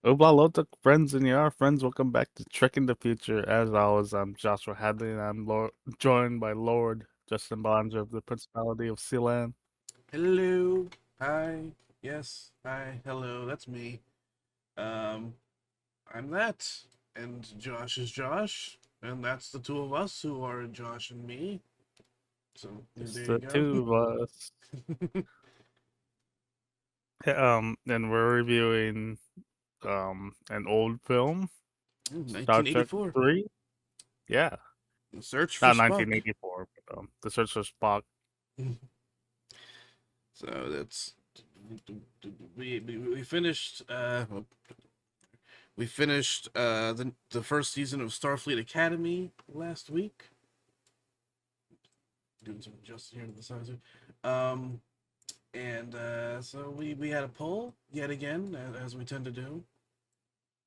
Oblalotok friends and your friends, welcome back to Trek in the Future. As always, I'm Joshua Hadley and joined by Lord Justin Ballinger of the Principality of Sealand. Hello. Hi. Yes. Hi. Hello. That's me. Um, I'm that. And Josh is Josh. And that's the two of us who are Josh and me. So Just there you the go. two of us. And we're reviewing an old film, Star Trek 1984. 3. Yeah, The Search for not Spock. 1984, but The Search for Spock. So that's we finished the first season of Starfleet Academy last week. Doing some adjusting here to the size. Um, And so we had a poll yet again, as we tend to do.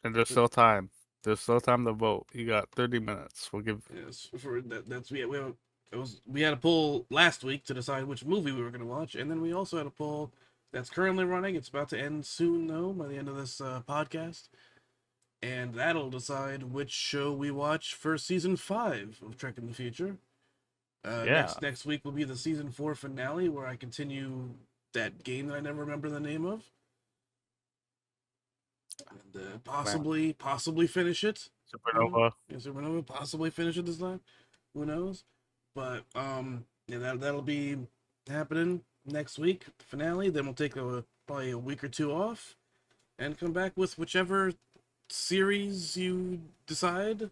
And there's But still time. There's still time to vote. You got 30 minutes. We'll give. yes, for that, that's we had a poll last week to decide which movie we were going to watch, and then we also had a poll that's currently running. It's about to end soon, though, by the end of this podcast, and that'll decide which show we watch for season 5 of Trek in the Future. Yeah, Next week will be the season 4 finale, where I continue that game that I never remember the name of. And man. possibly finish it. You know, Supernova. yeah, Supernova possibly finish it this time. Who knows? But yeah, that'll be happening next week, the finale. Then we'll take probably a week or two off, and come back with whichever series you decide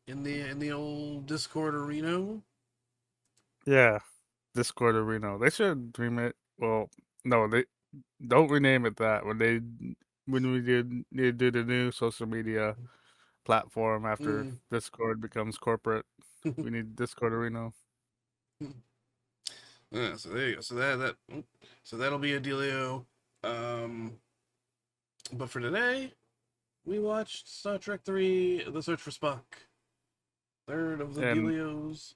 in the old Discord arena. Yeah. Discord Arena. They should rename it. Well, no, they don't rename it that. When we did need to do the new social media platform after Mm. Discord becomes corporate, we need Discord Arena. Yeah, so there you go. So that'll be a dealio. Um, but for today, we watched Star Trek 3: The Search for Spock. Third of the And Delios.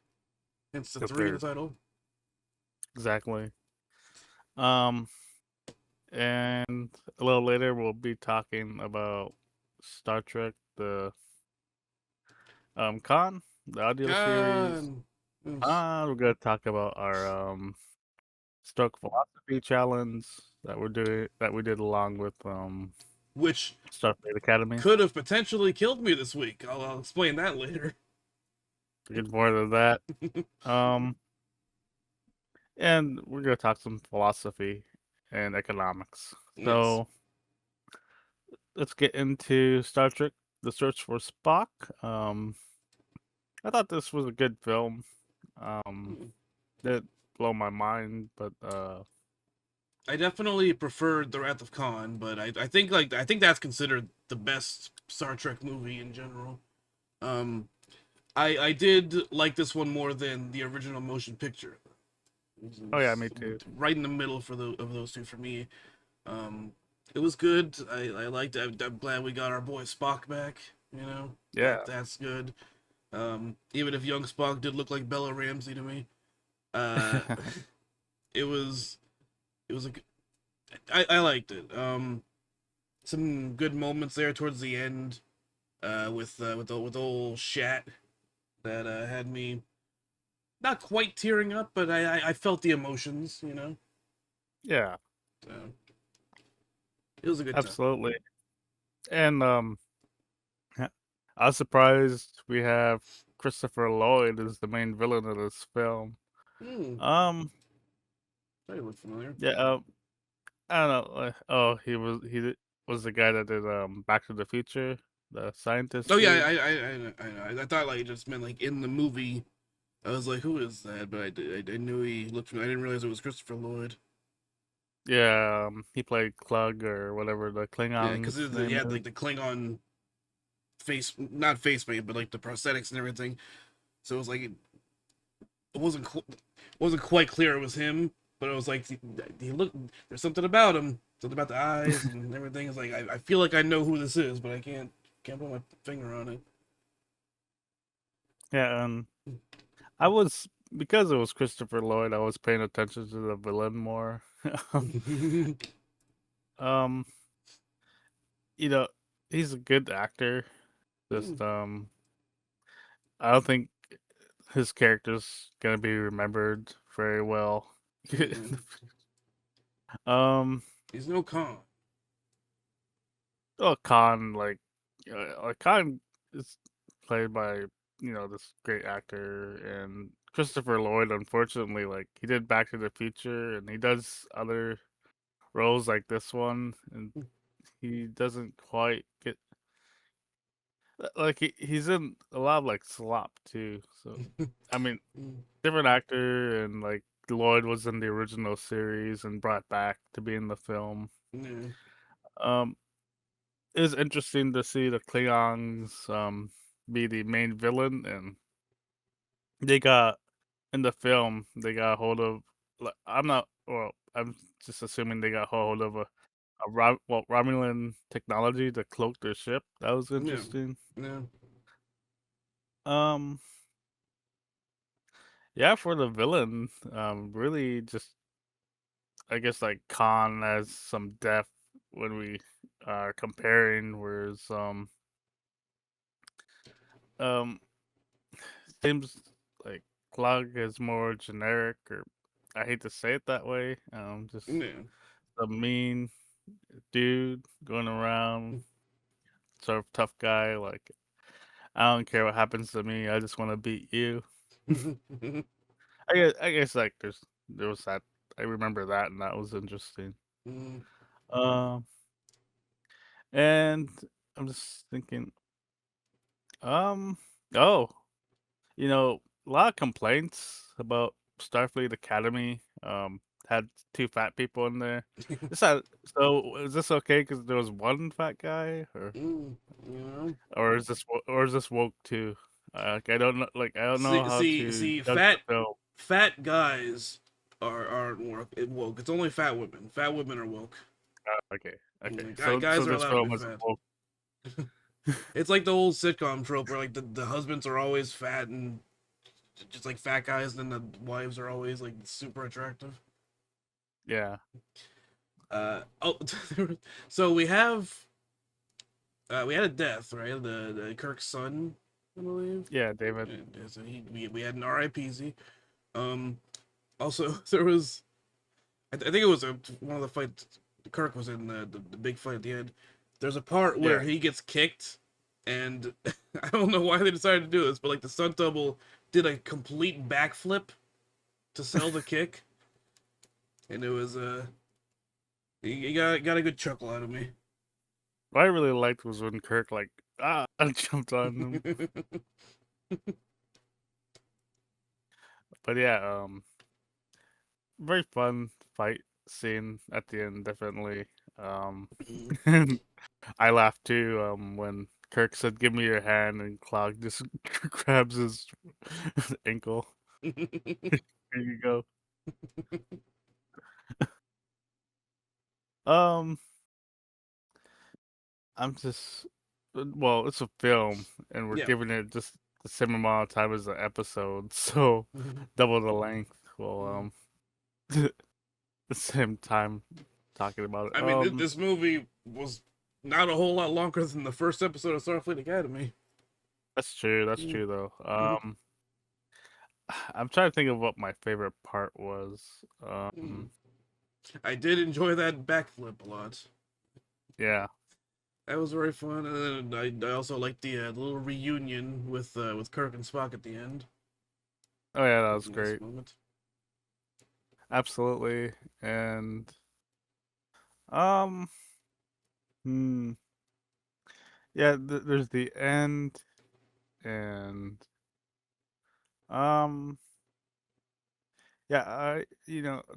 Hence the the 3 in the third, title. exactly. Um, and a little later we'll be talking about Star Trek, the con, the audio series. God. Yes. We're gonna talk about our Stoke Philosophy Challenge that we did along with Which Starfleet Academy. could have potentially killed me this week. I'll explain that later. To get more than that. Um, and we're gonna talk some philosophy and economics. Yes. So let's get into Star Trek: The Search for Spock. Um, I thought this was a good film. Um, it blew my mind, but I definitely preferred The Wrath of Khan, but I think that's considered the best Star Trek movie in general. Um, I did like this one more than the original motion picture. It oh yeah, was me too. right in the middle of those two for me. Um, it was good. I liked it. I'm glad we got our boy Spock back. You know Yeah, that's good. Even if young Spock did look like Bella Ramsey to me, uh, it was it was a I liked it. Some good moments there towards the end, with old Shat that had me not quite tearing up, but I felt the emotions. yeah, So it was a good time. absolutely. And I was surprised we have Christopher Lloyd as the main villain of this film. Hmm, Um, that looked familiar. yeah, I don't know. Oh, was the guy that did Back to the Future, the scientist Oh yeah, dude. I thought like it just meant like in the movie. I was like, who is that? But I knew he looked familiar. I didn't realize it was Christopher Lloyd. Yeah, he played Klug or whatever the Yeah, because Klingon's he name had is. like the Klingon face, not face paint, but like the prosthetics and everything. So it was like it wasn't quite clear it was him, but it was like he looked. There's something about him, something about the eyes and everything. It's like I feel like I know who this is, but I can't put my finger on Yeah, and I was because it was Christopher Lloyd. I was paying attention to the villain more. it. um, you know, he's a good actor. Mm, Just I don't think his character's gonna be remembered very well. yeah. um, He's no con. well, Khan Khan is played by this great actor, and Christopher Lloyd. Unfortunately, like he did Back to the Future, and he does other roles like this one, and he doesn't quite get like he's in a lot of like slop too. So I mean, Mm, different actor, and like Lloyd was in the original series and brought back to be in the film. yeah. Um, it was interesting to see the Klingons be the main villain, and they got in the film they got a hold of. I'm not. Well, I'm just assuming they got hold of Romulan technology to cloak their ship. That was Yeah. interesting. Yeah. Um, yeah, for the villain, really just I guess like Khan has some depth when we are comparing, whereas um seems like Clog is more generic, or I hate to say it that way. Just Yeah. a mean dude going around, sort of tough guy. Like I don't care what happens to me, I just want to beat you. I guess like there was that. I remember that, and that was interesting. Mm, Um, and I'm just thinking, um, oh, a lot of complaints about Starfleet Academy. Had two fat people in there. This had, so is this okay because there was one fat guy, mm, you know. or is this woke too? Like, I don't know how to See, judge the film. fat guys aren't woke. It's only fat women. Fat women are woke. Okay, okay. Mm, So guys are this allowed to film be was fat. woke. It's like the old sitcom trope where like the husbands are always fat and just like fat guys, and then the wives are always like super attractive. Yeah, Oh, so we had a death, right? The Kirk's son, I believe. yeah, David. And so we had an RIPZ. Um, Also there was I think it was one of the fights Kirk was in the big fight at the end. There's a part where Yeah, he gets kicked, and I don't know why they decided to do this, but like the stunt double did a complete backflip to sell the kick, and it was he got a good chuckle out of me. what I really liked was when Kirk I jumped on him. But yeah, very fun fight scene at the end, definitely. Um, and I laughed too. When Kirk said, "Give me your hand," and Cloud just grabs his ankle. Here you go. Um, I'm just, well, it's a film, and we're Yeah. giving it just the same amount of time as the episode, so double the length. Well, the same time talking about it. I mean, this movie was not a whole lot longer than the first episode of Starfleet Academy. That's true. That's true, though. I'm trying to think of what my favorite part was. I did enjoy that backflip a lot. Yeah. That was very fun, and then I also liked the little reunion with Kirk and Spock at the end. Oh yeah, that That was was a nice great. moment. Absolutely. And um, hmm, yeah. There's the end, and um, yeah.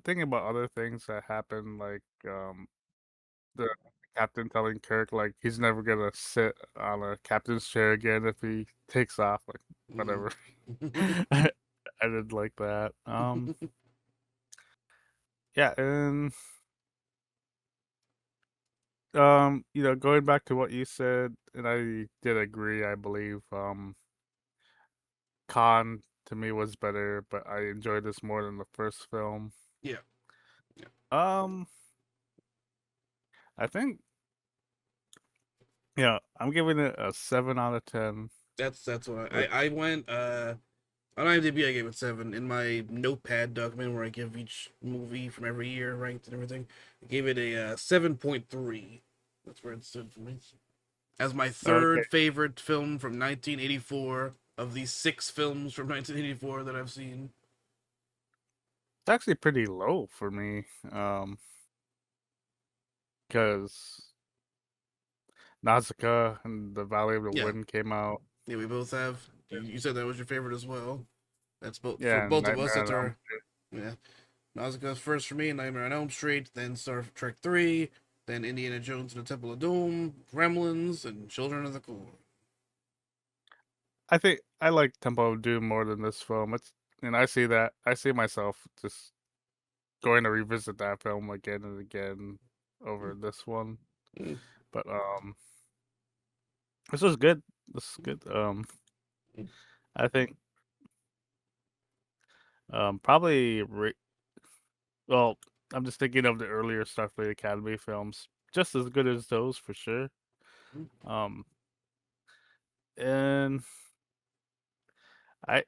Thinking about other things that happened, like the captain telling Kirk like he's never gonna sit on a captain's chair again if he takes off. Like Mm. whatever. I, I did like that. Yeah, and going back to what you said, and I did agree. I believe Khan to me was better, but I enjoyed this more than the first film. Yeah, yeah. Um, I think Yeah, I'm giving it a 7 out of 10. That's what Which I went on IMDb. I gave it 7. In my notepad document where I give each movie from every year ranked and everything, I gave it a 7.3. That's where it stood for me as my okay, third favorite film from 1984 of these 6 films from 1984 that I've seen. it's actually pretty low for me. Because Nausicaa and the Valley of the Yeah, Wind came out. yeah, we both have. You said that was your favorite as well. That's both for Yeah, and both of us. Nightmare That's on Elm our yeah. Nausicaa's first for me, Nightmare on Elm Street, then Star Trek 3, then Indiana Jones and the Temple of Doom, Gremlins, and Children of the Corn. I think I like Temple of Doom more than this film. And I see that. I see myself just going to revisit that film again and again over this one. Mm, But this was good. This is good. mm, I think probably well, I'm just thinking of the earlier Starfleet Academy films, just as good as those for sure. mm, Um, and I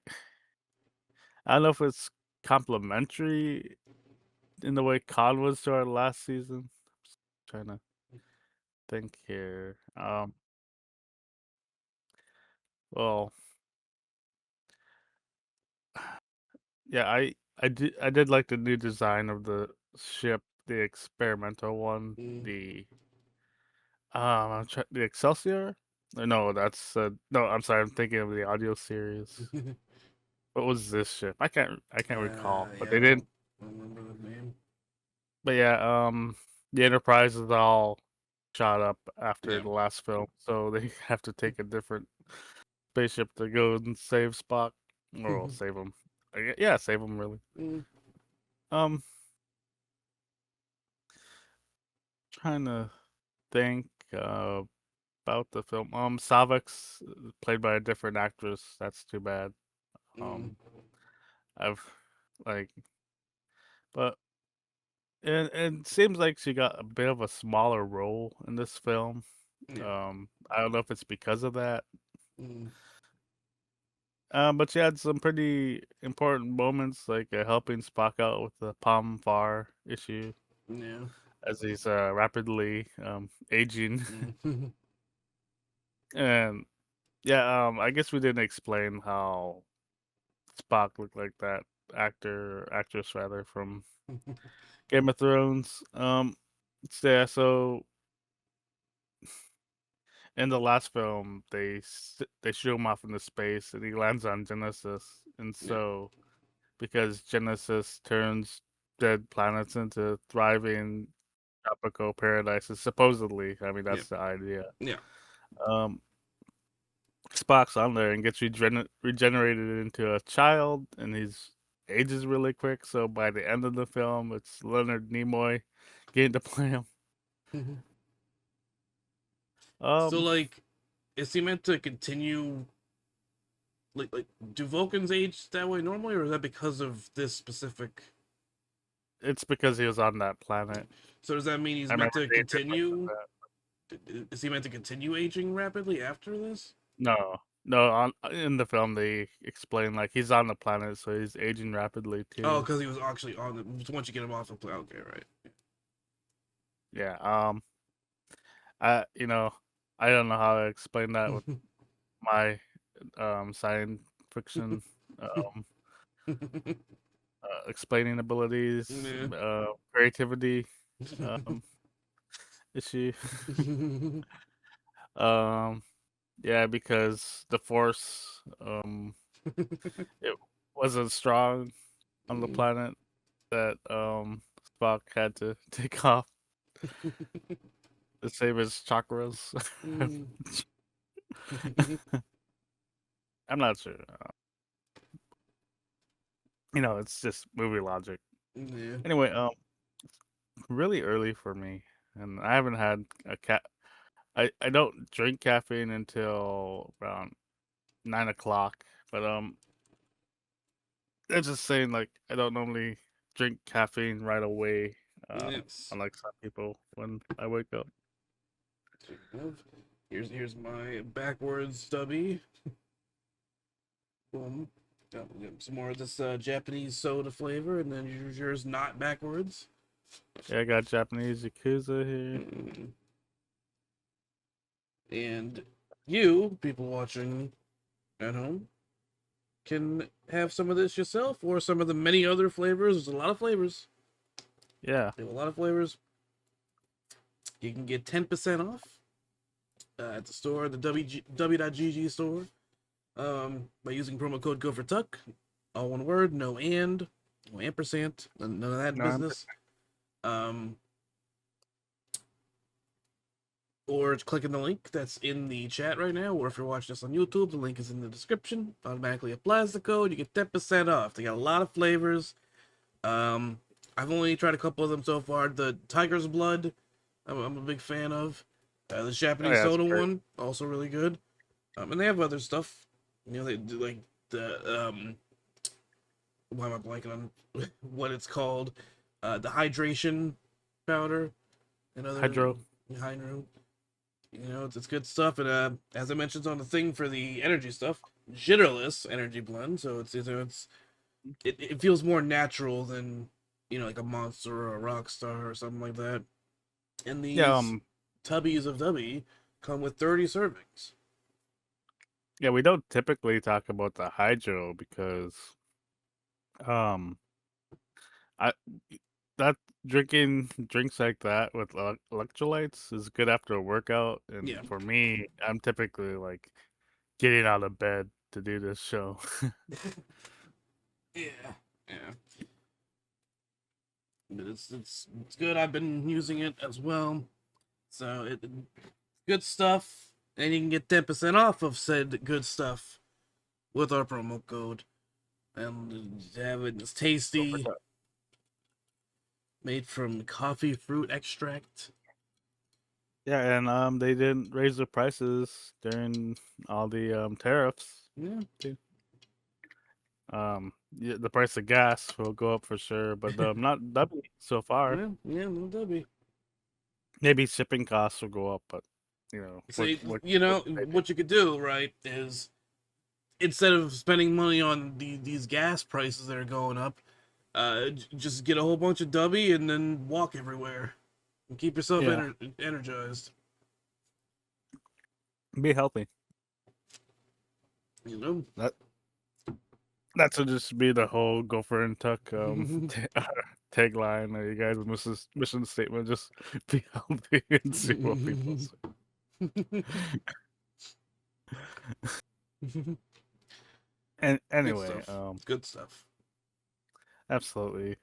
I don't know if it's complimentary in the way Khan was to our last season. Trying to think here. Well, yeah, I did like the new design of the ship, the experimental one, mm. the Excelsior. No, that's no. I'm sorry, I'm thinking of the audio series. What was this ship? I can't recall, but Yeah, they didn't. I don't remember the name. But yeah, the Enterprise is all shot up after Yeah. the last film, so they have to take a different spaceship to go and save Spock, or well, save him. Yeah, save him really. Mm, Um, trying to think about the film. Savik's played by a different actress. That's too bad. mm, Um, I've like, but it seems like she got a bit of a smaller role in this film. yeah. I don't know if it's because of that. Mm, But she had some pretty important moments, like helping Spock out with the Palm Far issue yeah. as he's rapidly aging. Mm. And yeah, I guess we didn't explain how Spock looked like that actor or actress rather from Game of Thrones. Yeah, so in the last film, they shoot him off into space, and he lands on Genesis, and Yeah. so because Genesis turns dead planets into thriving tropical paradises, supposedly. I mean, Yeah. that's the idea. Yeah. Um, Spock's on there and gets regenerated into a child, and he's ages really quick. So by the end of the film, it's Leonard Nimoy getting to play him. So Um, like, is he meant to continue like do Vulcans age that way normally, or is that because of this specific? it's because he was on that planet. So does that mean he's I meant remember to seeing difference of continue? that. Is he meant to continue aging rapidly after this? No, no. In the film, they explain like he's on the planet, so he's aging rapidly Oh, too. because he was actually on the. Once you get him off the planet, okay, right? Yeah. You know, I don't know how to explain that with my science fiction um explaining abilities, Yeah. creativity um issue. um, yeah, because the force it wasn't strong on the planet that Spock had to take off to save his chakras. I'm not sure. It's just movie logic. Yeah. Anyway, really early for me, and I haven't had a cat. I don't drink caffeine until around 9 o'clock. But I'm just saying, like, I don't normally drink caffeine right away. Yes. Unlike some people when I wake up. Here's my backwards stubby. Boom. Some more of this Japanese soda flavor, and then yours not backwards. Yeah, I got Japanese Yakuza here. Mm. And you, people watching at home, can have some of this yourself or some of the many other flavors. There's a lot of flavors. Yeah. They have a lot of flavors. You can get 10% off at the store, the w.gg store, by using promo code GopherTuck. All one word, no ampersand, none of that No, I'm business. Um, or clicking the link that's in the chat right now, or if you're watching this on YouTube, the link is in the description. Automatically applies the code. You get 10% off. They got a lot of flavors. Um, I've only tried a couple of them so far. The Tiger's Blood, I'm a big fan of. The oh Japanese yeah, it's soda great. one, also really good. And they have other stuff. You know, they do like the why am I blanking on what it's called? The hydration powder and other Hydro. hydro. You know, it's good stuff. And as I mentioned on the thing for the energy stuff, jitterless energy blend. So it feels more natural than like a monster or a rock star or something like that. And Yeah, these tubbies of Dubby come with 30 servings. yeah, we don't typically talk about the hydro because um I that drinking drinks like that with electrolytes is good after a workout, Yeah. and for me, I'm typically like getting out of bed to do this show. Yeah. Yeah. But it's good. I've been using it as well. So good stuff. And you can get 10% off of said good stuff with our promo code. And have it. It's Go for tasty, that. made from coffee fruit extract. Yeah, and they didn't raise the prices during all the tariffs Yeah. too. Yeah, the price of gas will go up for sure, but not double so far. Yeah, yeah, no W. Maybe shipping costs will go up, but So what can they do? what you could do, right, is instead of spending money on these gas prices that are going up, just get a whole bunch of W and then walk everywhere and keep yourself Yeah, energized. be healthy. You know. That That should just be the whole Gopher and Tuck tagline. You guys' mission statement: just be healthy and see what people say. And Good anyway, stuff. Good stuff. absolutely.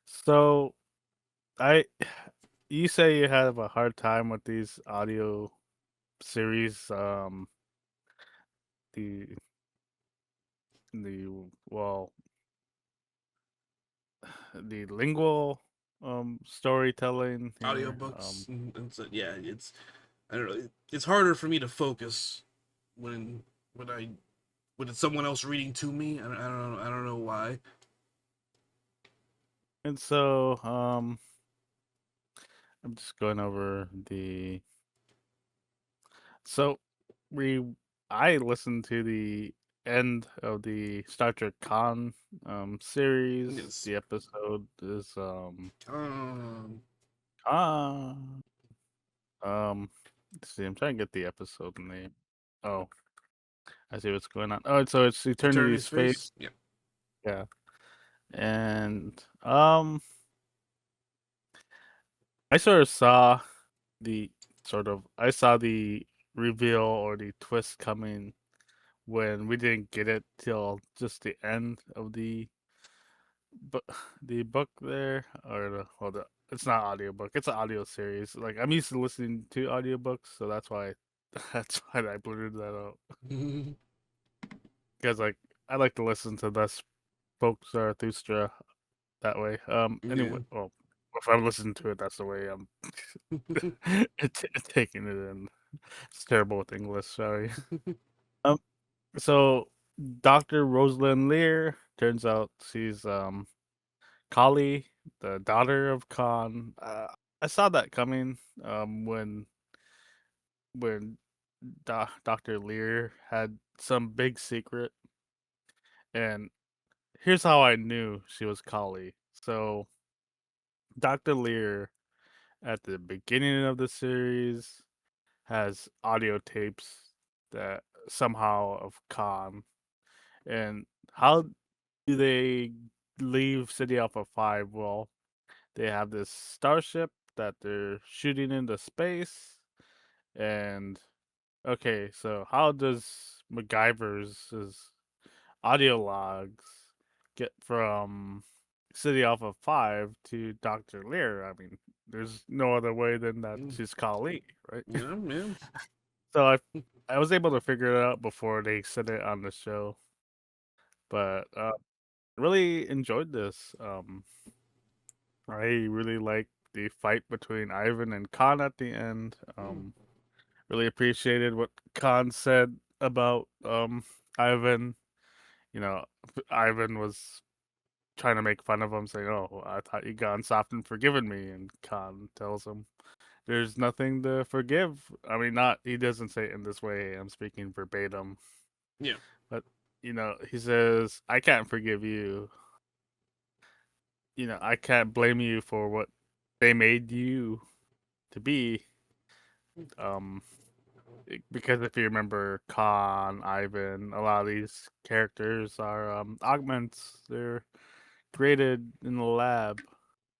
So I, you say you have a hard time with these audio series. The the well, the lingual storytelling here. Audiobooks and so, yeah, it's I don't know. It's harder for me to focus when when I when it's someone else reading to me. I don't know why. And so I'm just going over the so we I listened to the end of the Star Trek Con series. Yes. The episode is Um. Con. Let's see, I'm trying to get the episode name. Oh, I see what's going on. Oh, so it's Eternity Eternity Space. Space. Yeah. Yeah. And I sort of saw the I saw the reveal or the twist coming when we didn't get it till just the end of but the book there, or it's not audiobook, it's an audio series. Like I'm used to listening to audiobooks, so that's why that's why I blurred that out. Because like I like to listen to this folks Zarathustra that way. Anyway, Yeah. well, if I'm listening to it, that's the way I'm taking it in. It's terrible with English, sorry. Um, so Dr. Rosalind Lear turns out she's Kali, the daughter of Khan. I saw that coming when when Dr. Lear had some big secret, and here's how I knew she was Kali. So Dr. Lear at the beginning of the series has audio tapes that somehow of Khan. And how do they leave City Alpha 5? Well, they have this starship that they're shooting into space. And okay, so how does MacGyver's audio logs get from City Alpha 5 to Dr. Lear? I mean, there's no other way than that Mm, she's Kali, right? yeah, yeah. So I was able to figure it out before they said it on the show, but really enjoyed this. I really liked the fight between Ivan and Khan at the end. Mm. Really appreciated what Khan said about Ivan. You know, Ivan was trying to make fun of him, saying, "Oh, I thought you gone soft and forgiven me," and Khan tells him, "There's nothing to forgive." I mean, not he doesn't say it in this way. I'm speaking verbatim, Yeah. but he says, "I can't forgive you. I can't blame you for what they made you to be." Um, because if you remember Khan, Ivan, a lot of these characters are augments. They're created in the lab.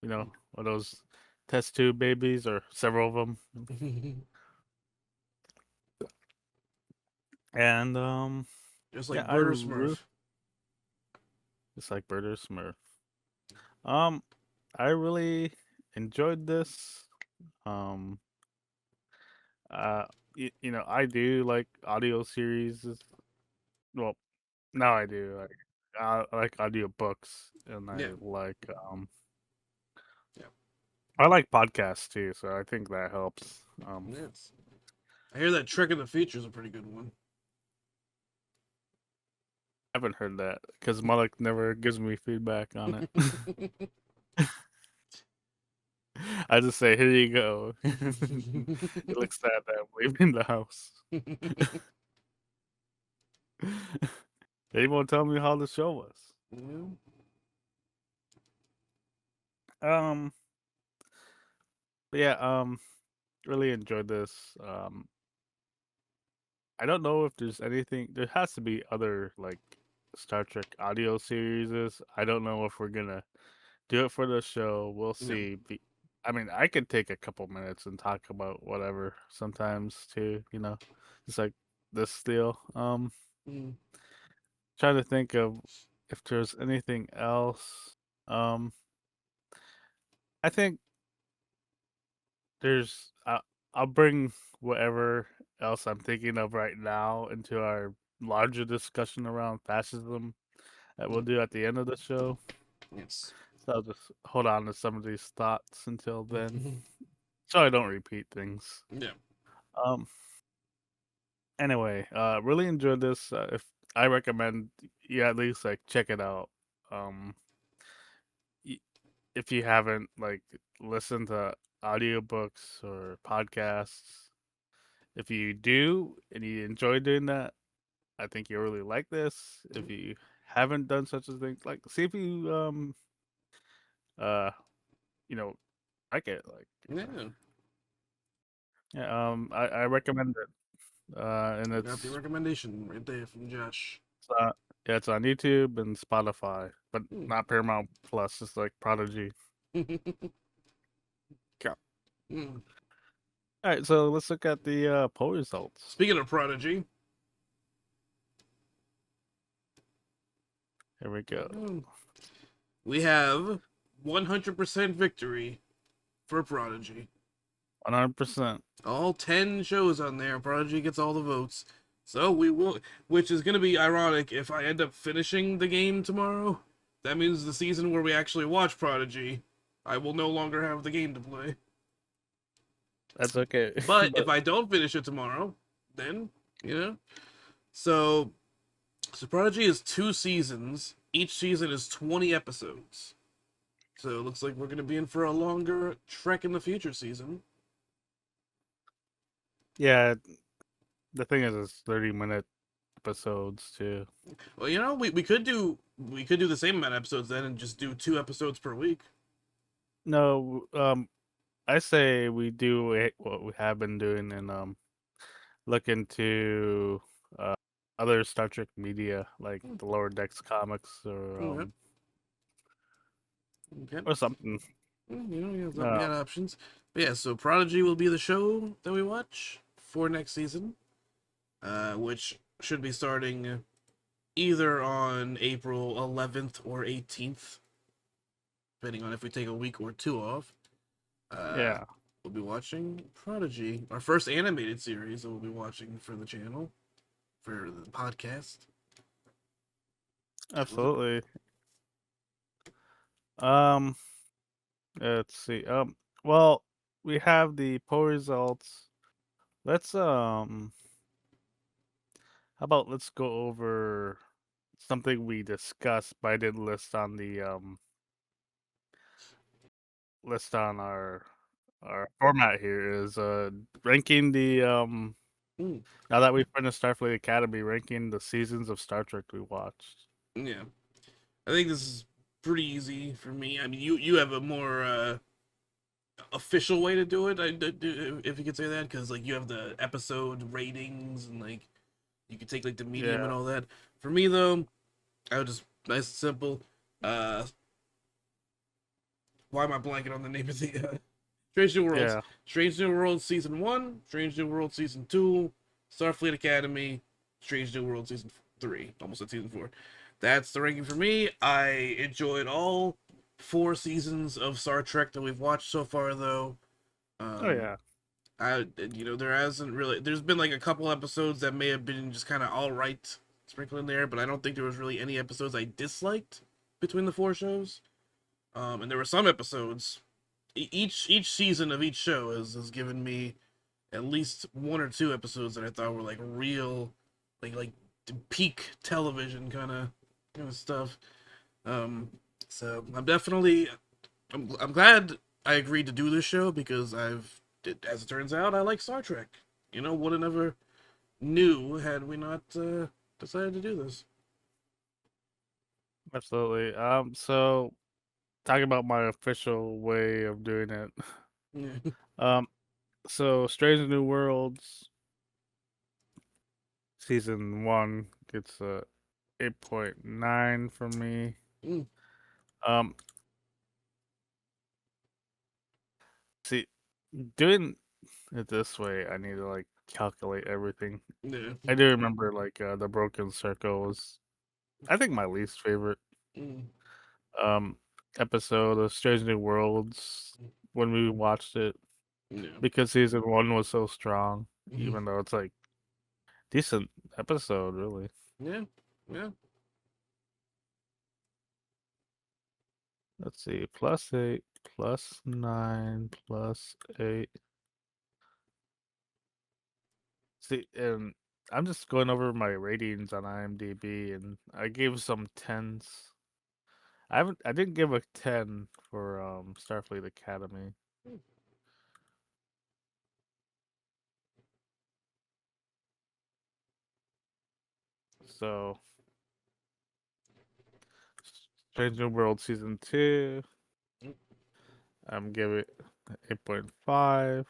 Or those test tube babies, or several of them. And Just yeah, like Bert or Smurf. it's like Bird or Smurf. Um, I really enjoyed this. Um, uh, I do like audio series. Well, now I do. I like audio books, and Yeah. Yeah. I like podcasts too. So I think that helps. Yes. I hear that Trek in the Future is a pretty good one. I haven't heard that because Malik never gives me feedback on it. I just say, "Here you go." It looks sad that I'm leaving the house. They won't tell me how the show was. Yeah. Um, but yeah, really enjoyed this. I don't know if there's anything. There has to be other like Star Trek audio series. I don't know if we're gonna do it for the show. We'll Yeah. see. I mean, I could take a couple minutes and talk about whatever sometimes too. Just like this deal. Mm. Trying to think of if there's anything else. Um, I think there's. I'll bring whatever else I'm thinking of right now into our larger discussion around fascism that we'll Mm. do at the end of the show. Yes. So I'll just hold on to some of these thoughts until then, so I don't repeat things. Yeah. Um. Anyway, really enjoyed this. If I recommend you at least like check it out. Um, y- if you haven't like listened to audiobooks or podcasts, if you do and you enjoy doing that, I think you'll really like this. If you haven't done such a thing, like see if you uh you know like it. Yeah. Yeah, I recommend it. And I got the recommendation right there from Josh. it's yeah, it's on YouTube and Spotify, but Mm. not Paramount Plus. It's like Prodigy. Yeah. Mm. All right, so let's look at the poll results. Speaking of Prodigy, Here we go. mm, we have 100% victory for Prodigy. 100%. All 10 shows on there. Prodigy gets all the votes. So we will, which is going to be ironic if I end up finishing the game tomorrow. That means the season where we actually watch Prodigy, I will no longer have the game to play. That's okay. But if But I don't finish it tomorrow, then, you know. So, so Prodigy is 2 seasons. Each season is 20 episodes. So it looks like we're going to be in for a longer Trek in the Future season. Yeah, the thing is, it's 30-minute episodes too. Well, you know, we could do the same amount of episodes then and just do 2 episodes per week. No, I say we do what we have been doing and look into uh other Star Trek media like Hmm, the Lower Decks comics okay. Okay. or something. You know, we got Um, options. But yeah, so Prodigy will be the show that we watch for next season, which should be starting either on April 11th or 18th, depending on if we take a week or two off. Uh, yeah, we'll be watching Prodigy, our first animated series that we'll be watching for the channel, for the podcast. absolutely. Um, let's see. Well, we have the poll results. Let's how about let's go over something we discussed, but I didn't list on our format here is ranking the Mm, now that we've finished Starfleet Academy, ranking the seasons of Star Trek we watched. yeah, I think this is pretty easy for me. I mean, you have a more official way to do it, if you could say that, because like you have the episode ratings and like you could take like the medium and Yeah, all that. For me though, I would just nice and simple. Uh, why am I blanking on the name of the Strange New Worlds? yeah, Strange New Worlds season one, Strange New Worlds season two, Starfleet Academy, Strange New Worlds season three, almost at season four. That's the ranking for me. I enjoyed all 4 seasons of Star Trek that we've watched so far, though. oh Um, yeah, there hasn't really. There's been like a couple episodes that may have been just kind of all right sprinkled in there, but I don't think there was really any episodes I disliked between the 4 shows. And there were some episodes. Each season of each show has given me at least 1 or 2 episodes that I thought were like real, like peak television kind of stuff. Um, so I'm glad I agreed to do this show because as it turns out, I like Star Trek. You know, would have never knew had we not decided to do this. absolutely. So talking about my official way of doing it. Yeah. Um, so Strange New Worlds season one gets a 8.9 from me. Mm, Um, see, doing it this way, I need to like calculate everything. yeah. I do remember like the Broken Circle was, I think, my least favorite Mm, um episode of Strange New Worlds when we watched it yeah. because season one was so strong, Mhm. even though it's like decent episode really. Yeah. Yeah. Let's see, +8, +9, +8. See, and I'm just going over my ratings on IMDb, and I gave some tens. I didn't give a 10 for Starfleet Academy. So Strange New World season 2, I'm giving it 8.5.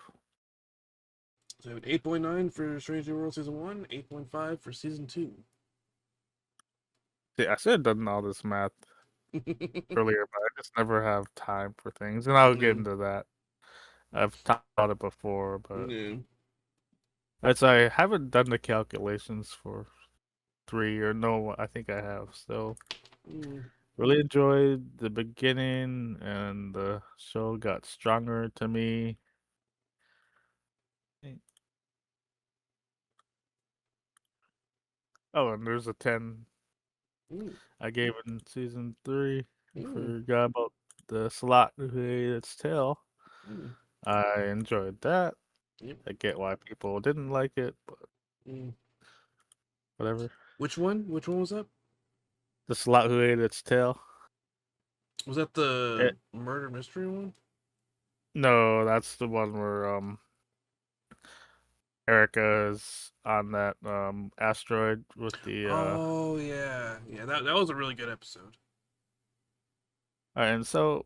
So 8.9 for Strange New World season one, 8.5 for season two. See, I should have done all this math earlier, but I just never have time for things, and I'll get Yeah. into that. I've talked about it before, but Yeah. I haven't done the calculations for three or no, I think I have. So Mm, really enjoyed the beginning, and the show got stronger to me. Oh, and there's a 10 mm, I gave in season three. I mm, forgot about the slot who ate its tail. mm. I enjoyed that. Yep. I get why people didn't like it, but Mm. whatever. Which one? Which one was that? The slot who ate its tail. Was that the It, murder mystery one? no, that's the one where Erica's on that asteroid with the Oh yeah, yeah. That was a really good episode. and so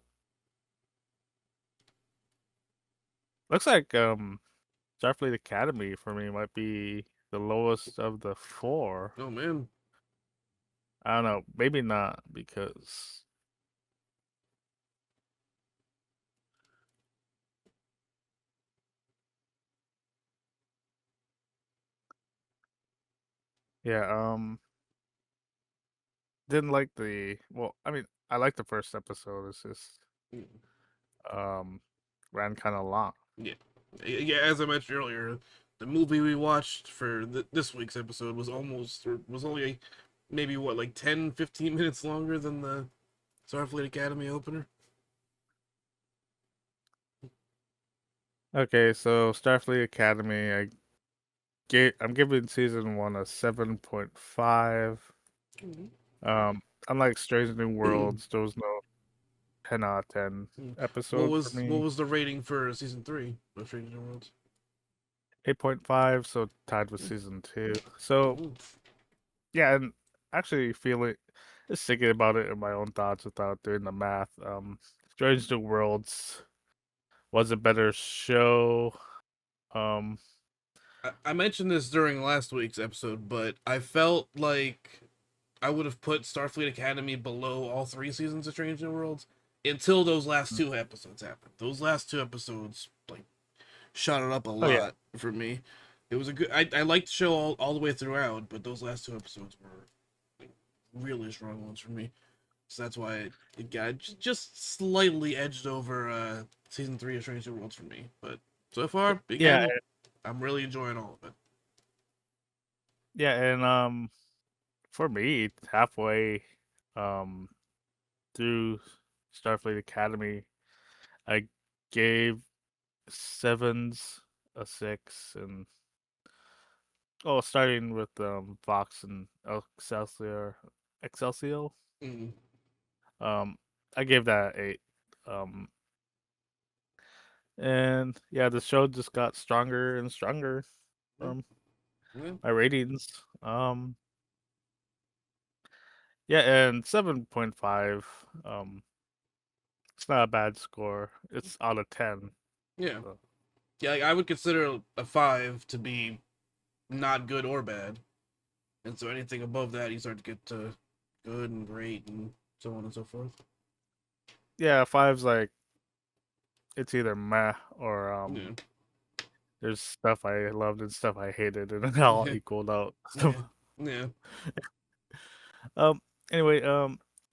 looks like Starfleet Academy for me might be the lowest of the four. Oh man. I don't know, maybe not because yeah, didn't like the well, I mean, I liked the first episode. It's just Mm, um ran kind of long. yeah, yeah. As I mentioned earlier, the movie we watched for this week's episode was almost or was only maybe what like 10, 15 minutes longer than the Starfleet Academy opener. Okay, so Starfleet Academy, I'm giving season one a 7.5. Mhm. Unlike Strange New Worlds, there was no 10 out of 10 episode for What me. was the rating for season three of Stranger New Worlds? 8.5, so tied with season two. So Ooh. yeah, and actually feeling just thinking about it in my own thoughts without doing the math. Strange New Worlds was a better show. Um, I mentioned this during last week's episode, but I felt like I would have put Starfleet Academy below all three seasons of Strange New Worlds until those last two episodes happened. Those last two episodes like shot it up a oh yeah, lot for me. It was a good. I liked the show all the way throughout, but those last two episodes were like, really strong ones for me. So that's why it got just slightly edged over season three of Strange New Worlds for me. But so far, yeah, again, I'm really enjoying all of it. yeah, and for me, halfway um through Starfleet Academy, I gave sevens a six, and oh, starting with Fox and Excelsior, Mm, um, I gave that a 8. Um, and yeah, the show just got stronger and stronger. yeah, Um, yeah, my ratings. Yeah, and 7.5. It's not a bad score. It's out of 10. yeah. So. Yeah, like, I would consider a five to be not good or bad, and so anything above that, you start to get to good and great and so on and so forth. Yeah, five's like it's either meh or Yeah, there's stuff I loved and stuff I hated, and it all yeah, equaled out. So yeah, yeah. um anyway,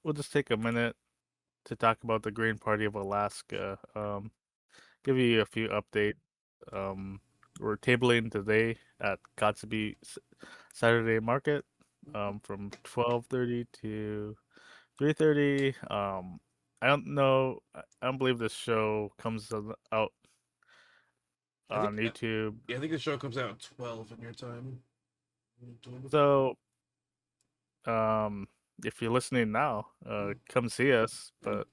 we'll just take a minute to talk about the Green Party of Alaska. Give you a few updates. Um, we're tabling today at Kotzebue Saturday Market, from 12:30 to 3:30. I don't know. I don't believe this show comes out I think on YouTube. yeah, I think the show comes out at 12 in your time. So, um, if you're listening now, come see us. But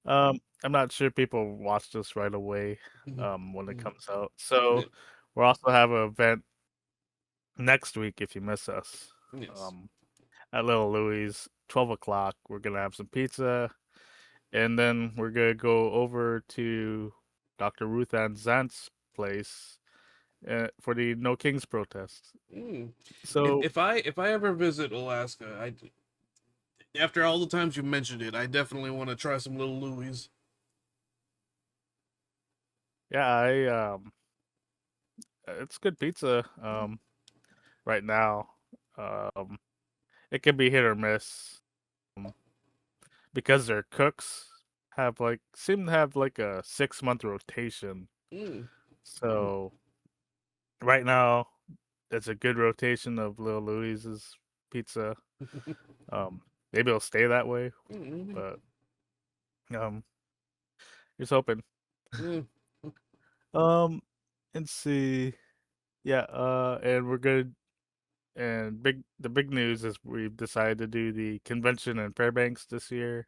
I'm not sure people watch this right away, when it comes out. Yeah, So, we'll also have an event next week if you miss us. yes. Um, at Little Louie's, 12 o'clock. We're gonna have some pizza, and then we're gonna go over to Dr. Ruth Ann Zant's place for the No Kings protest. Mm. So If I ever visit Alaska, I after all the times you mentioned it, I definitely want to try some Little Louis. yeah, I it's good pizza. Right now, um, it can be hit or miss. Um, because their cooks seem to have like a 6 month rotation. Mm. So right now, it's a good rotation of Little Louis's pizza. Maybe it'll stay that way, Mm. but um, just hoping. Mm. Um, let's see. Yeah, and we're good. And the big news is we've decided to do the convention in Fairbanks this year.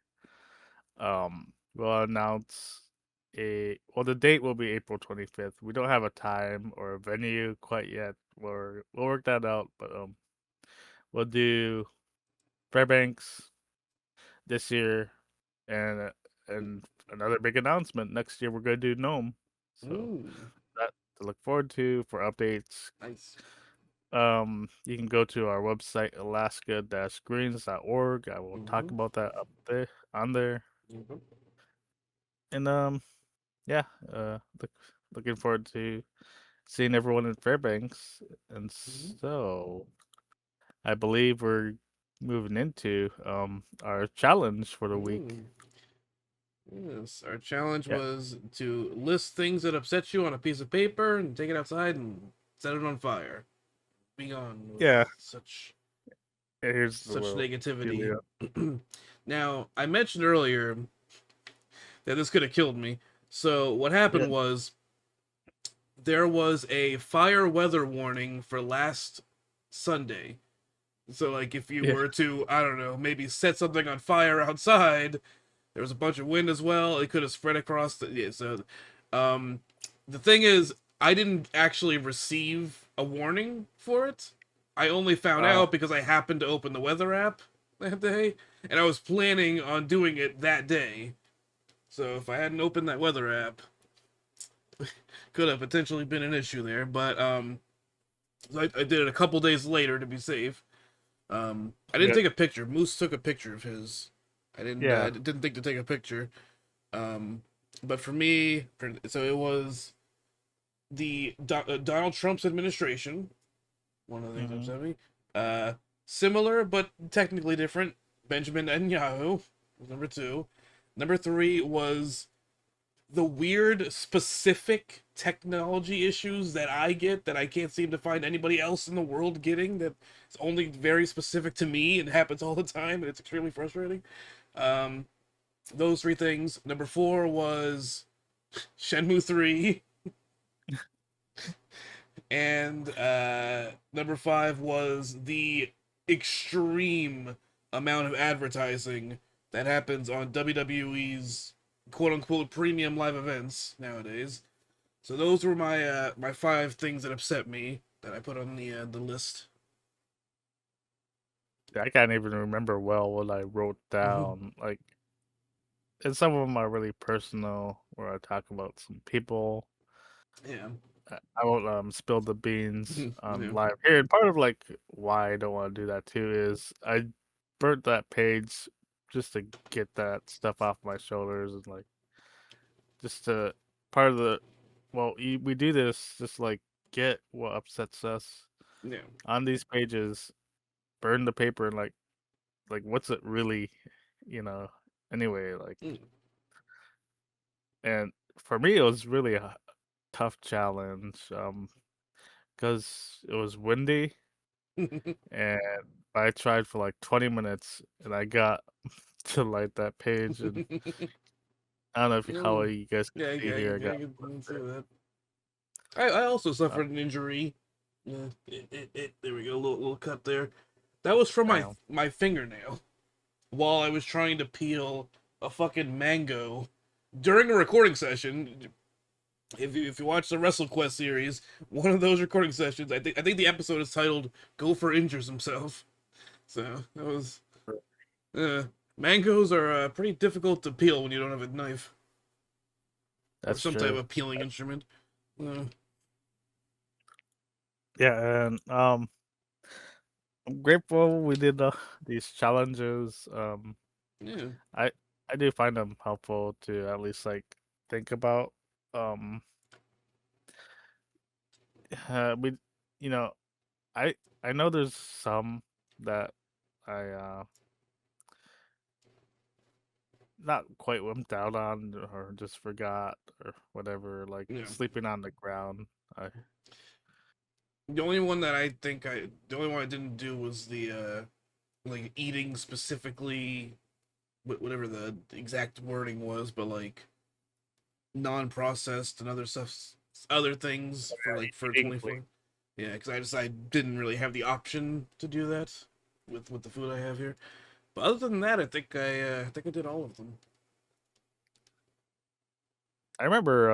We'll announce. the date will be April 25th. We don't have a time or a venue quite yet. We'll work that out, but we'll do Fairbanks this year, and another big announcement next year. We're gonna do Nome, so Ooh, that to look forward to for updates. nice. You can go to our website alaska-greens.org. I will talk Mm-hmm. about that up there on there, Mm-hmm. and yeah, looking forward to seeing everyone in Fairbanks. And Mm-hmm. so I believe we're moving into our challenge for the week. Mm. Yes, our challenge Yeah, was to list things that upset you on a piece of paper and take it outside and set it on fire. Be gone with yeah. such Here's the such little negativity. Julia. Now, I mentioned earlier that this could have killed me. So what Yeah, happened was there was a fire weather warning for last Sunday. So like if you yeah, were to, I don't know, maybe set something on fire outside, there was a bunch of wind as well. It could have spread across the yeah, so um the thing is I didn't actually receive a warning for it. I only found uh, out because I happened to open the weather app that day and I was planning on doing it that day. So if I hadn't opened that weather app, could have potentially been an issue there, but I did it a couple days later to be safe. I didn't yeah, take a picture. Moose took a picture of his. I yeah. didn't think to take a picture. But for me, so it was the Donald Trump's administration. One of the things that Hmm. upset me. Uh, Similar but technically different. Benjamin Netanyahu was number two. Number three was the weird specific technology issues that I get that I can't seem to find anybody else in the world getting. That it's only very specific to me and happens all the time, and it's extremely frustrating. Um, those three things. Number four was Shenmue 3. And number five was the extreme amount of advertising that happens on WWE's quote unquote premium live events nowadays. So those were my five things that upset me that I put on the list. I can't even remember well what I wrote down. Like, and some of them are really personal, where I talk about some people. Yeah. I won't spill the beans on Yeah. live here. And part of like why I don't want to do that too is I burnt that page just to get that stuff off my shoulders and like just to part of the we do this just like get what upsets us Yeah. on these pages, burn the paper and like what's it really, you know? Anyway, like and for me it was really a tough challenge because it was windy and I tried for like 20 minutes and I got to light that page and I don't know if how Mm. you guys can Yeah, see here I got I can see that. I also uh, suffered an injury. Yeah, there we go, little cut there. That was from damn. my fingernail while I was trying to peel a fucking mango during a recording session. If you watch the WrestleQuest series, one of those recording sessions, I think the episode is titled "Gopher injures himself." So that was uh, mangoes are pretty difficult to peel when you don't have a knife or That's some type true. of peeling instrument. Uh, Yeah, and I'm grateful we did these challenges. yeah, I I do find them helpful to at least like think about. Um, we, you know, I I know there's some that I not quite wimped out on or just forgot or whatever, like yeah. sleeping on the ground. I The only one I didn't do was the like eating specifically, whatever the exact wording was, but like non-processed and other stuff, other things for like for eating clean. 24. Yeah, because I didn't really have the option to do that with the food I have here. But other than that, I think I did all of them. I remember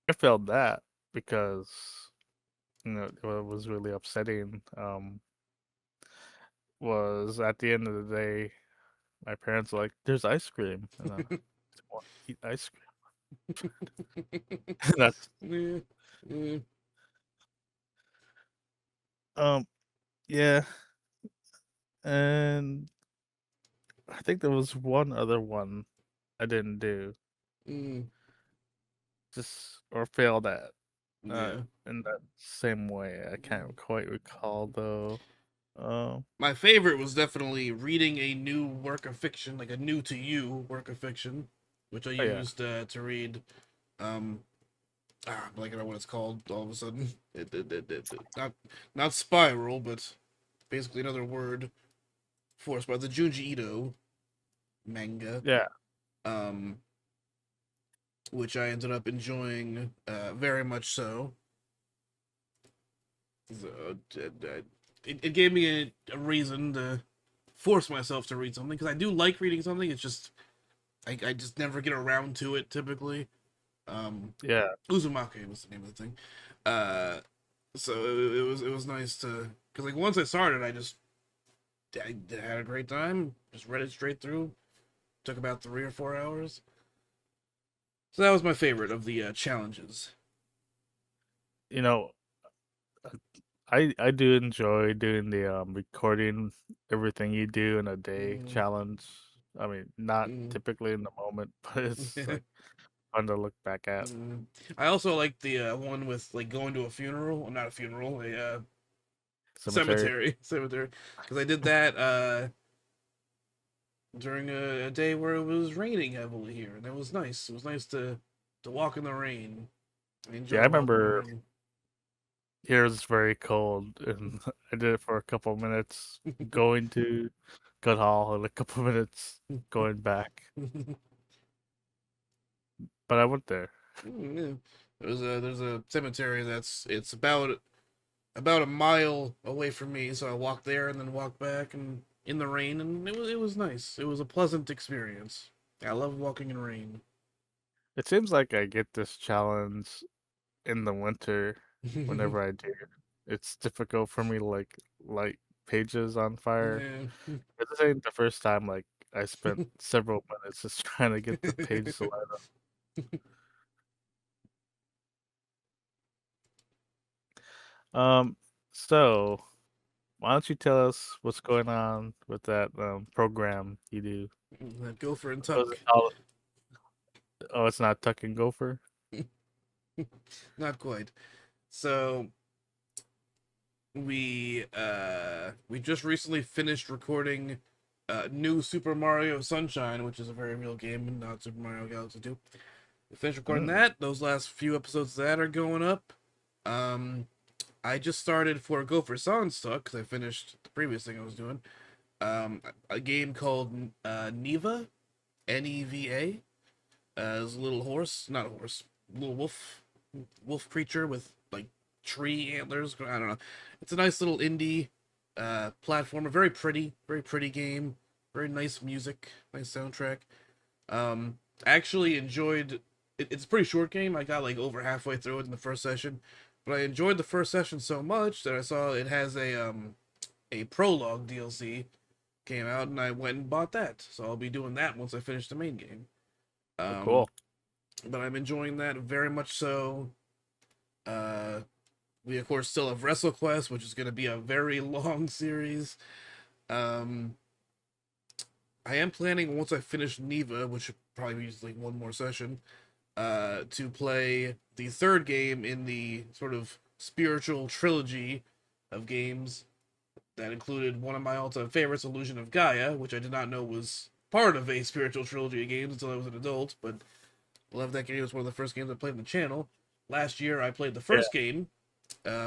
I failed that because what was really upsetting was at the end of the day my parents were like, "There's ice cream," and I just want to eat ice cream. That's Yeah, yeah. um yeah, and I think there was one other one I didn't do, Mm, just or failed at yeah. in that same way. I can't quite recall though. Um, My favorite was definitely reading a new work of fiction, like a new to you work of fiction, which I oh yeah, used to read. Um, I'm blanking on what it's called. All of a sudden, not spiral, but basically another word for spiral. The Junji Ito manga, yeah, um, which I ended up enjoying very much so. So it gave me a reason to force myself to read something because I do like reading something. It's just I just never get around to it typically. yeah. Uzumaki was the name of the thing. Uh, so it was nice to because like once I started, I had a great time. Just read it straight through. Took about 3 or 4 hours. So that was my favorite of the challenges. You know, I do enjoy doing the recording everything you do in a day Mm, challenge. I mean, not mm. typically in the moment, but it's like fun to look back at. Mm. I also like the one with like going to a funeral. Well, not a funeral, a Cemetery. cemetery, cemetery. Because I did that during a day where it was raining heavily here, and it was nice. It was nice to walk in the rain. I Yeah, I enjoy walking in the remember rain. here it's very cold, and I did it for a couple minutes going to Good Hall and a couple minutes going back. But I went there. Yeah. There's a cemetery it's about a mile away from me, so I walked there and then walked back and in the rain, and it was nice. It was a pleasant experience. I love walking in rain. It seems like I get this challenge in the winter whenever I do. It's difficult for me to like light pages on fire. Yeah. This ain't the first time like I spent several minutes just trying to get the page to light up. So why don't you tell us what's going on with that program you do? That Gopher and What was it Tuck. called? Oh, it's not Tuck and Gopher. Not quite. So we just recently finished recording new Super Mario Sunshine, which is a very real game and not Super Mario Galaxy 2. We finished recording Mm. that. Those last few episodes of that are going up. Um, I just started for Gopher Songstuck because I finished the previous thing I was doing. A game called Neva, Neva. Is a little horse, not a horse, little wolf creature with like tree antlers. I don't know. It's a nice little indie platformer. Very pretty game. Very nice music, nice soundtrack. I actually enjoyed. It's a pretty short game. I got like over halfway through it in the first session, but I enjoyed the first session so much that I saw it has a prologue DLC came out, and I went and bought that. So I'll be doing that once I finish the main game. Oh, Um, cool. but I'm enjoying that very much so. Uh, we of course still have WrestleQuest, which is going to be a very long series. Um, I am planning once I finish Neva, which should probably be just like one more session, to play the third game in the sort of spiritual trilogy of games that included one of my all-time favorites, Illusion of Gaia, which I did not know was part of a spiritual trilogy of games until I was an adult, but love that game. It was one of the first games I played on the channel. Last year, I played the Yeah. first game,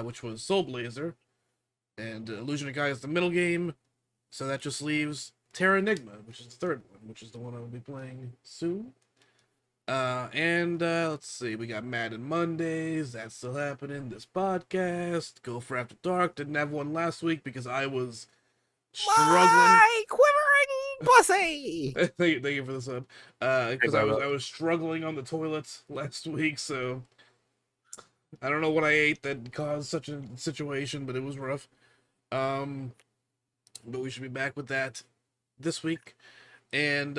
which was Soul Blazer, and Illusion of Gaia is the middle game. So that just leaves Terra Enigma, which is the third one, which is the one I will be playing soon. And let's see, we got Madden Mondays. That's still happening. This podcast, Go for After Dark. Didn't have one last week because I was struggling. My quivering Pussy. Thank you for the sub. Pick Because that up. I was struggling on the toilets last week, so I don't know what I ate that caused such a situation, but it was rough. Um, but we should be back with that this week. And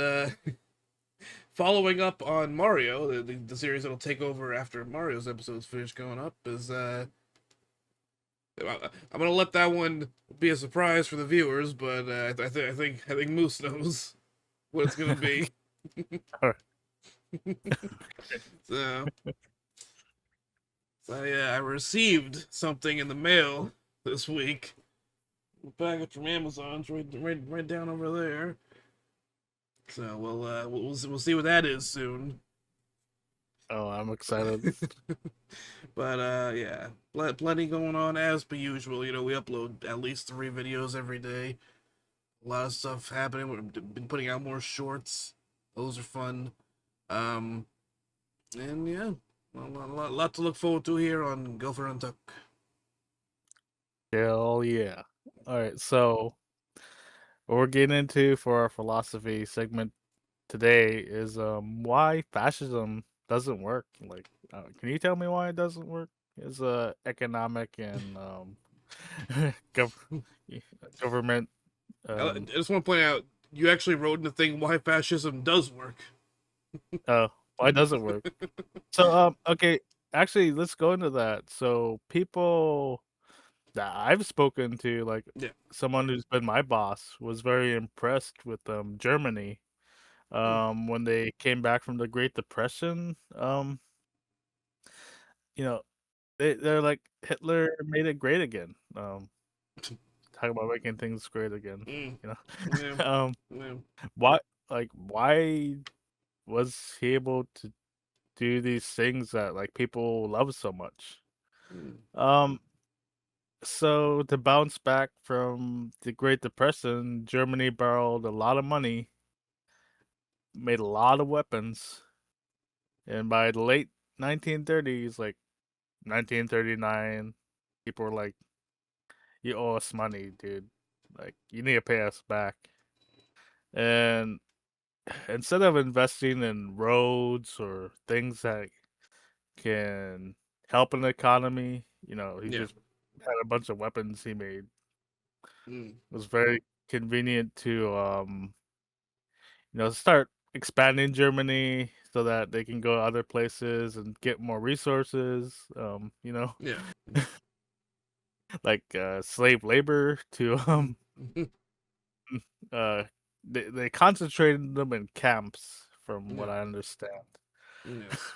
following up on Mario, the series that'll take over after Mario's episode's finished going up is I'm gonna let that one be a surprise for the viewers, but I think Moose knows what it's gonna be. All So, I received something in the mail this week. A package from Amazon. It's right down over there. So we'll see what that is soon. Oh, I'm excited. But yeah, plenty going on as per usual. You know, we upload at least 3 videos every day. A lot of stuff happening. We've been putting out more shorts. Those are fun. Um, and yeah, lot to look forward to here on Gopher and Tuck. Hell yeah. All right, so what we're getting into for our philosophy segment today is why fascism doesn't work. Like, can you tell me why it doesn't work? Is economic and gov- yeah, government I just want to point out you actually wrote in the thing why fascism does work. uh why does it work? So okay, actually let's go into that. So people that I've spoken to, like Yeah. someone who's been my boss, was very impressed with Germany Mm, when they came back from the Great Depression. You know, they're like Hitler made it great again. Talk about making things great again. mm, You yeah, know, yeah, why why was he able to do these things that like people love so much? mm, Um, so to bounce back from the Great Depression, Germany borrowed a lot of money, made a lot of weapons, and by the late 1930s, like 1939, people were like, "You owe us money, dude. Like, you need to pay us back." And instead of investing in roads or things that can help an economy, he yeah. just had a bunch of weapons he made. Mm, It was very convenient to start expanding Germany so that they can go other places and get more resources. yeah. Like slave labor to Mm, uh they concentrated them in camps from what yeah. I understand. Yes.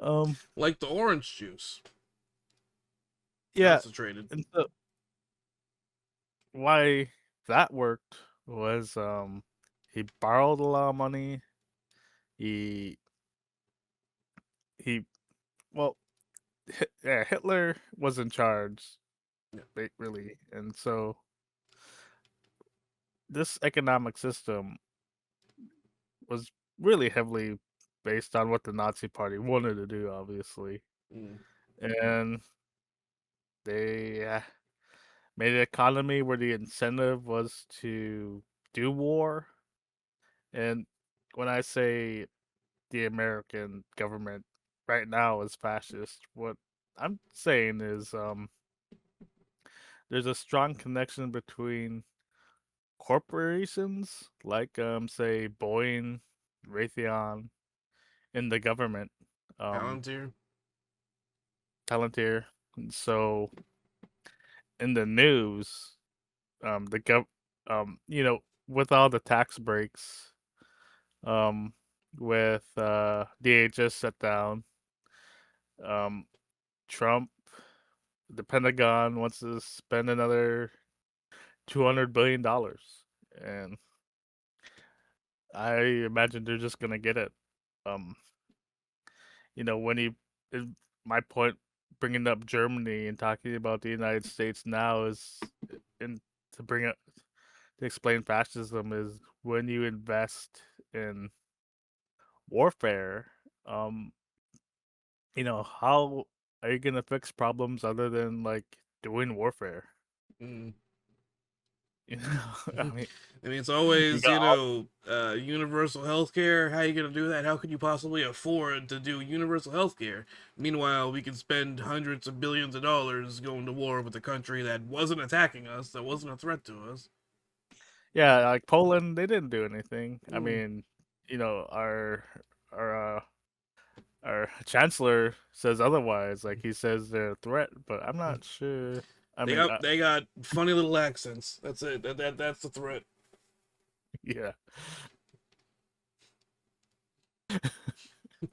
Um Like the orange juice, yeah, concentrated. and so why that worked was he borrowed a lot of money. He he well yeah, Hitler was in charge, Yeah. really, and so this economic system was really heavily based on what the Nazi Party wanted to do, obviously, Mm, and they made an economy where the incentive was to do war. And when I say the American government right now is fascist, what I'm saying is there's a strong connection between corporations like say Boeing, Raytheon, and the government, um, Palantir. Palantir. And so in the news, the gov, with all the tax breaks, um, with DHS shut down, um, Trump, the Pentagon wants to spend another $200 billion, and I imagine they're just gonna get it. Um, when he, is- my point, bringing up Germany and talking about the United States now is, in to bring up to explain fascism is when you invest in warfare. Um, how are you gonna fix problems other than like doing warfare? Mm, You know, I mean, I mean, it's you always, got all universal health care. How are you going to do that? How could you possibly afford to do universal health care? Meanwhile, we could spend hundreds of billions of dollars going to war with a country that wasn't attacking us, that wasn't a threat to us. yeah, like Poland, they didn't do anything. I Mm, mean, you know, our our chancellor says otherwise. Like he says they're a threat, but I'm not sure. I they mean, got they got funny little accents. That's it. That's the threat. yeah,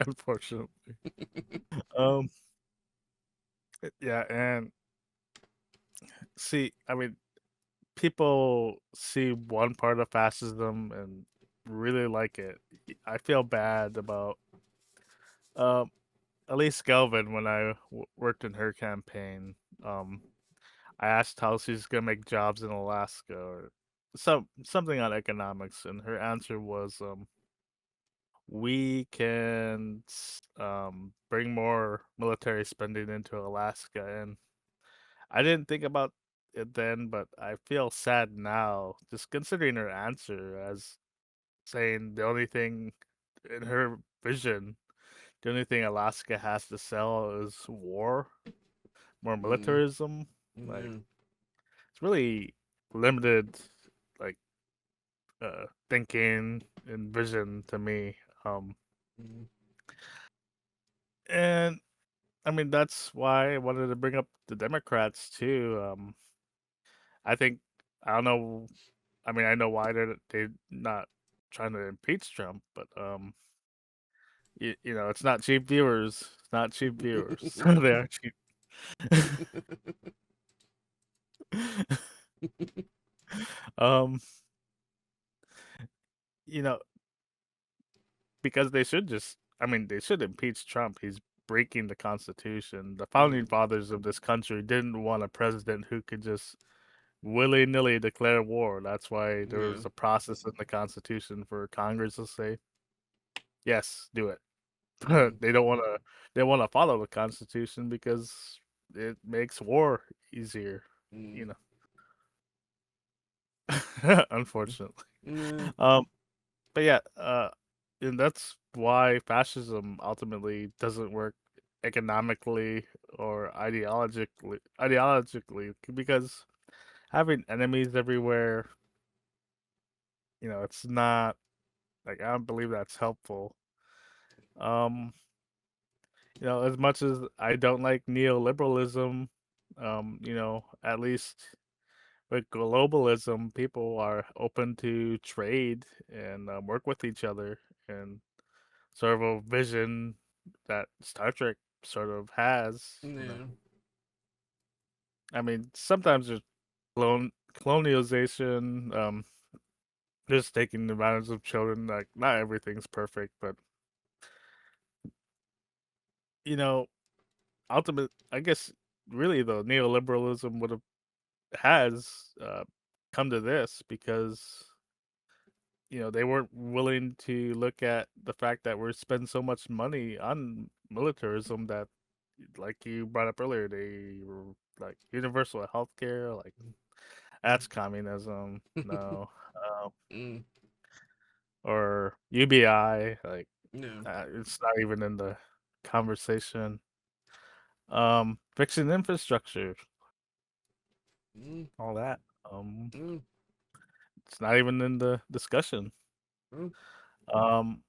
unfortunately. Um, yeah, and see, I mean, people see one part of fascism and really like it. I feel bad about um at least Galvin when I worked in her campaign. Um, I asked how she's gonna make jobs in Alaska or something on economics, and her answer was, "We can bring more military spending into Alaska." And I didn't think about it then, but I feel sad now, just considering her answer as saying the only thing in her vision, the only thing Alaska has to sell is war, more Mm, militarism. Like yeah, it's really limited, like thinking and vision to me. Um, mm, and I mean that's why I wanted to bring up the Democrats too. I think I don't know. I mean, I know why they're not trying to impeach Trump, but you know, it's not cheap viewers. It's not cheap viewers. They are cheap. um, you know, because they should just. I mean, they should impeach Trump. He's breaking the Constitution. The founding mm, fathers of this country didn't want a president who could just willy nilly declare war. That's why there yeah, was a process in the Constitution for Congress to say, yes, do it. But mm, they want to follow the Constitution because it makes war easier, you mm, know. Unfortunately. yeah, Um, but yeah, and that's why fascism ultimately doesn't work economically or ideologically because having enemies everywhere, you know, it's not like I don't believe that's helpful. Um, you know, as much as I don't like neoliberalism, you know, at least with globalism, people are open to trade and work with each other and sort of a vision that Star Trek sort of has, you know. yeah, I mean, sometimes there's colonialization, just taking advantage of children. Like, not everything's perfect, but you know, I guess, really though, neoliberalism would have has come to this because you know they weren't willing to look at the fact that we're spending so much money on militarism that, like you brought up earlier, they were like universal healthcare, like that's communism, no, uh, mm, or UBI, like yeah, it's not even in the conversation. Fixing infrastructure, mm, all that. Um, mm, it's not even in the discussion. mm, Um,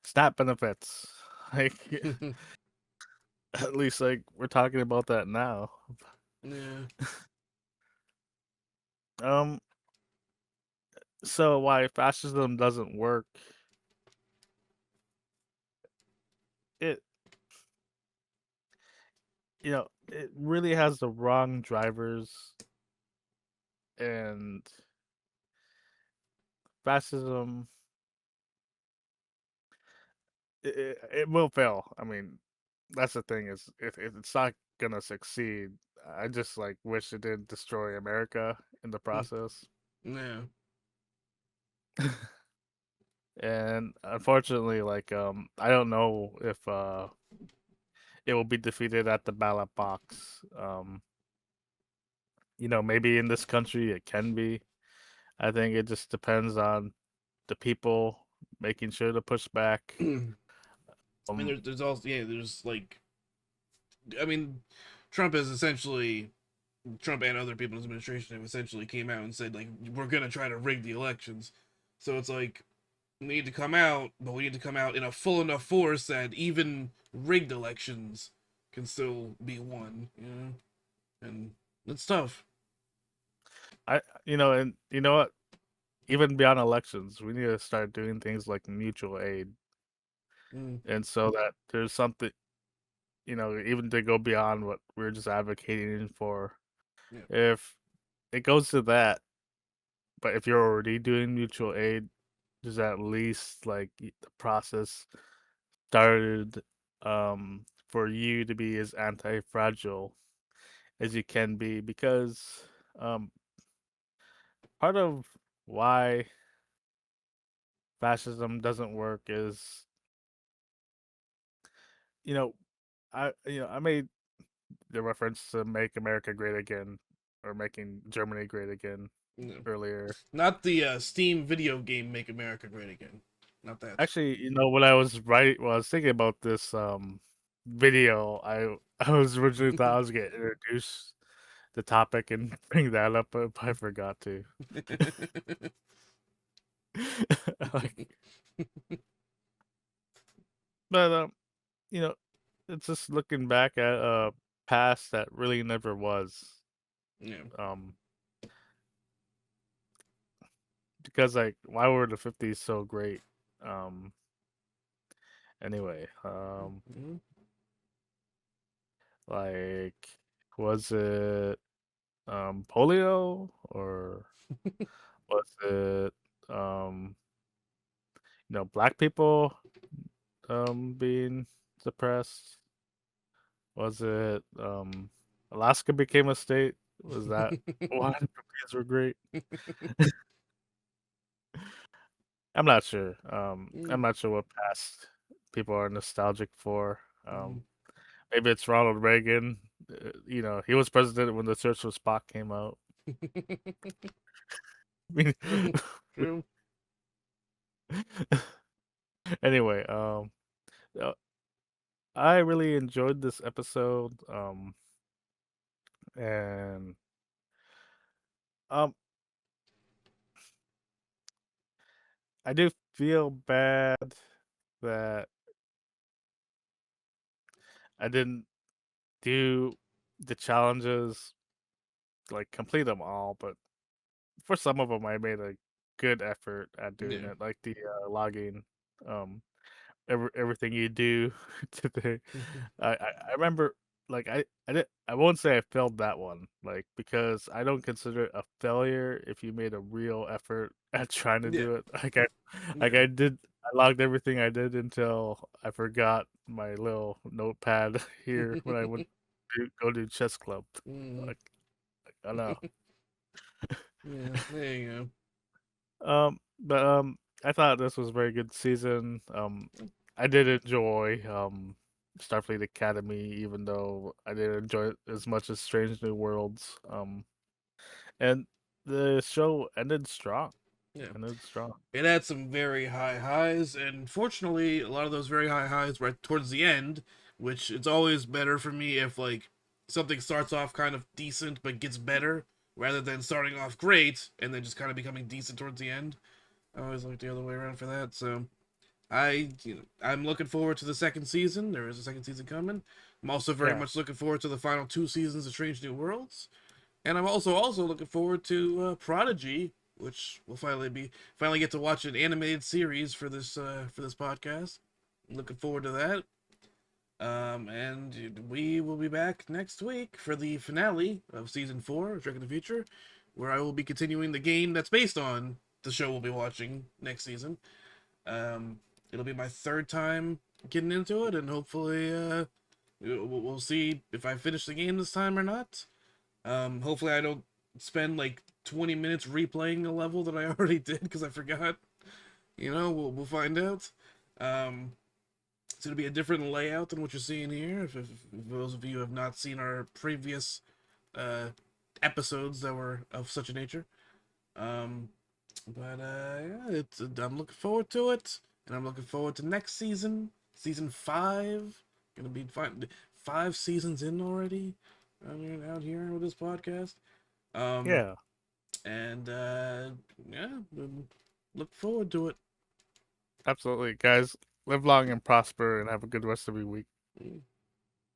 SNAP benefits, like at least like we're talking about that now. yeah, Um, so why fascism doesn't work? It you know it really has the wrong drivers, and fascism it will fail. I mean, that's the thing is if it's not gonna succeed, I just like wish it didn't destroy America in the mm, process. yeah, And unfortunately, like I don't know if it will be defeated at the ballot box. maybe in this country it can be. I think it just depends on the people making sure to push back. I mean, Um, there's also there's like I mean, Trump has essentially Trump and other people in his administration have essentially came out and said like we're gonna try to rig the elections. So it's like we need to come out, but we need to come out in a full enough force that even rigged elections can still be won. And it's tough. and you know what? Even beyond elections, we need to start doing things like mutual aid, Mm, and so that there's something, even to go beyond what we're just advocating for. yeah, If it goes to that, but if you're already doing mutual aid, there's at least like the process started for you to be as anti-fragile as you can be, because um part of why fascism doesn't work is, you know I made the reference to make America great again, or making Germany great again no. earlier. Not the Steam video game "Make America Great Again." Not that. Actually, when I was thinking about this video, I was originally thought I was gonna introduce the topic and bring that up, but I forgot to. Like, but you know, it's just looking back at a past that really never was. Yeah. Um, because like, why were the '50s so great? Um, anyway, Mhm. like, was it polio, or was it um black people being suppressed? Was it Alaska became a state? Was that why the cookies were great? I'm Mm, not sure what past people are nostalgic for. mm. Maybe it's Ronald Reagan. He was president when the Search for Spock came out. I mean, True. True. anyway, uh, I really enjoyed this episode. And um, I do feel bad that I didn't do the challenges, like complete them all, but for some of them, I made a good effort at doing Yeah. it, like the logging, um, everything you do today. I remember, like, I won't say I failed that one, like, because I don't consider it a failure if you made a real effort at trying to Yeah. do it. Like Yeah. I did, I logged everything I did until I forgot my little notepad here when I went to go to chess club. Mm. Like, I know. Yeah. There you I thought this was a very good season. I did enjoy Starfleet Academy, even though I didn't enjoy it as much as Strange New Worlds. And the show ended strong. go. Yeah. Ended strong. It had some very high highs, and fortunately, a lot of those very high highs were towards the end, which it's always better for me if like something starts off kind of decent but gets better rather than starting off great and then just kind of becoming decent towards the end. I always like the other way around for that. So I'm looking forward to the second season. There is a second season coming. I'm also very Yeah, much looking forward to the final two seasons of Strange New Worlds. And I'm also looking forward to Prodigy, which will finally get to watch an animated series for this podcast. I'm looking forward to that. And we will be back next week for the finale of season 4 of Trek in the Future, where I will be continuing the game that's based on the show we'll be watching next season. It'll be my third time getting into it, and hopefully, we'll see if I finish the game this time or not. Hopefully I don't spend like 20 minutes replaying the level that I already did because I forgot. We'll find out. Um, it's gonna be a different layout than what you're seeing here. If those of you have not seen our previous uh, episodes that were of such a nature. Um, but yeah, it's I'm looking forward to it, and I'm looking forward to next season, season 5. Gonna be 5 seasons in already. I mean, out here with this podcast. Um, Yeah, and yeah, look forward to it. absolutely, guys. Live long and prosper, and have a good rest of your week. Mm.